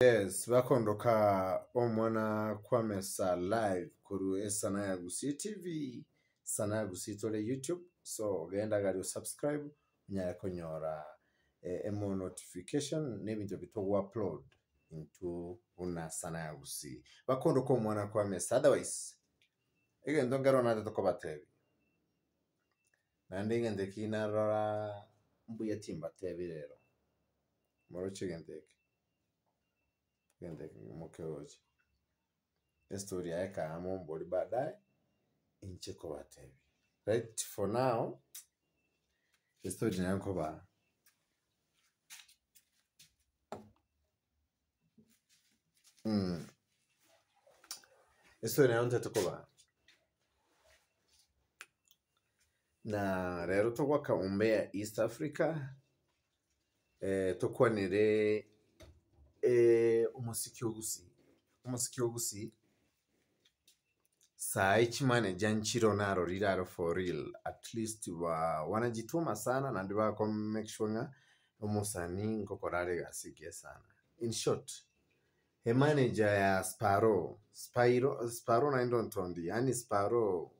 Yes, bakondoka omwana kwamesa live kuru Sana ya Gusi TV, Sana ya Gusi tole YouTube, so genda gali subscribe nyaya konyora emo notification n'ebintu bito upload into una Sana ya Gusi. Bakondoka omwana kwamesa, otherwise egendo ngaro nade tokobatebi. Nande ngende kinarora mbuya timba tebi rero. Moro chigendeke. Mokeoji historia yaka amo mbori baadaye incheko batebi. Right, for now history yanko ba history yanko tukoba na rero tugwaka Umbea East Africa tukwanire umusiki ogusi sai chimane janchiro naro riraro for real, at least wanajituma sana na ndiba kwa make sure nga umusani ngokorare gasikie sana. In short, he manager ya Sparo na ndo ntondi, yani Sparo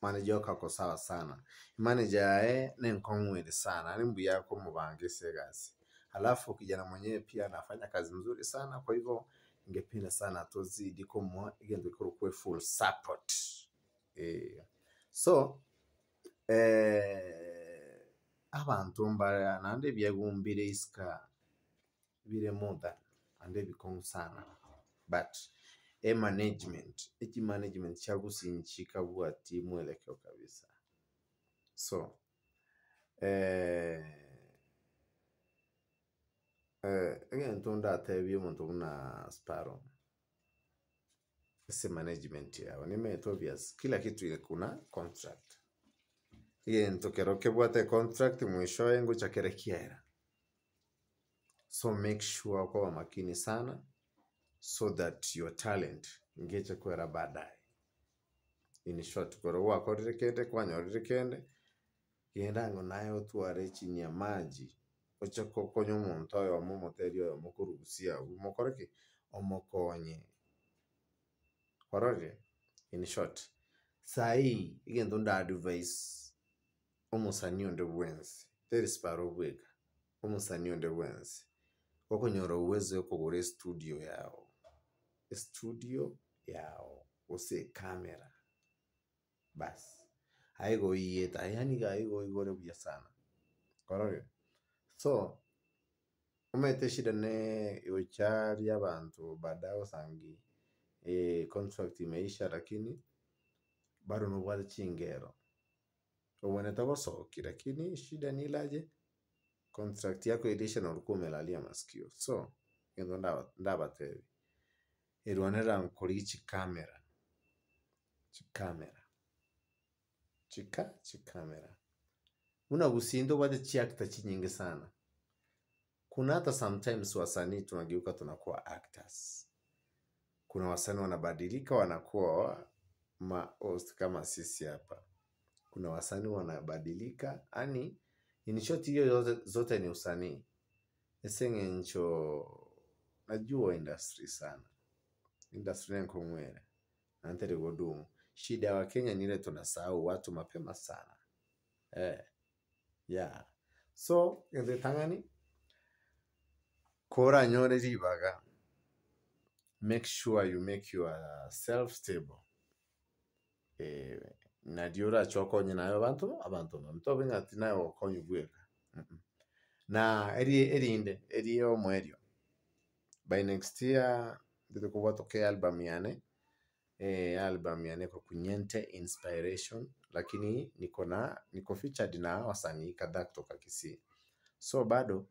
manager kako sawa sana. Manager ne nkomwele sana, ni mbu yako mubange segasi. Halafu kijana mwenyewe pia anafanya kazi mzuri sana, kwa hivyo ningependa sana tuzidi kumwa igende kurukwe full support. So abantu mbara nande byagumbire iska bire moda ande bikon sana, but management chagusinchika bwati mwelekeo kabisa. So again tonda tebi umuntu na Sparo ese management yao ni obvious, kila kitu ile kuna contract again tokeroke bwate contract mwisho yangu chakerekiera. So make sure kwa makini sana so that your talent ngeche kwera baadaye. In short, koro wako rekende kwanyorekende yenda ngo nayo tuare chini ya maji ochako konyo muntu oyo mumoteri oyo mukurugusia umukoreke omokonye korore. In short, sai igendo nda advice omusani onde bwenzi there is Sparo bwega omusani onde bwenzi okonyora uwezo yo kugura studio yao ose camera bas haigo yeta yani haigo igore bya sana korore. So umete shida ne yochari abantu badao sangi contract imeisha, lakini bado nubwale chingero ubone tagosoki, lakini shida ni ilaje contract yako ilisha na ulikuwa umelalia masikio. So ngendo ndabatebi irwanera nkori chikamera una busindo bade chiakta chinyingi sana. Kuna hata sometimes wasanii tunageuka tunakuwa actors. Kuna wasanii wanabadilika wanakuwa host kama sisi hapa. Kuna wasanii wanabadilika, yani in short hiyo zote ni usanii. Esenge ncho najua industry sana. Industry nko mwere antere godumu. Shida wa Kenya ni ile tunasahau watu mapema sana. Yeah. So ngende tangani kora nyore ribaga, make sure you make yourself stable. Na diora choko nyina abantu mtobe ngati nayo konyu bweka. Na eri omwerio by next year ndiko kuba toke album yane kwa kunyente inspiration, lakini niko featured na wasanii kadhaa kutoka Kisii. So bado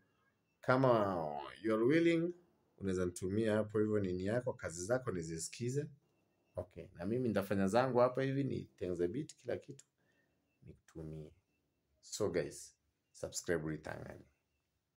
kama you're willing unaweza nitumia hapo hivyo nini yako, kazi zako nizisikize. Okay, na mimi nitafanya zangu hapa hivi ni tengeneze beat kila kitu nikutumie. So guys, subscribe Ritangani.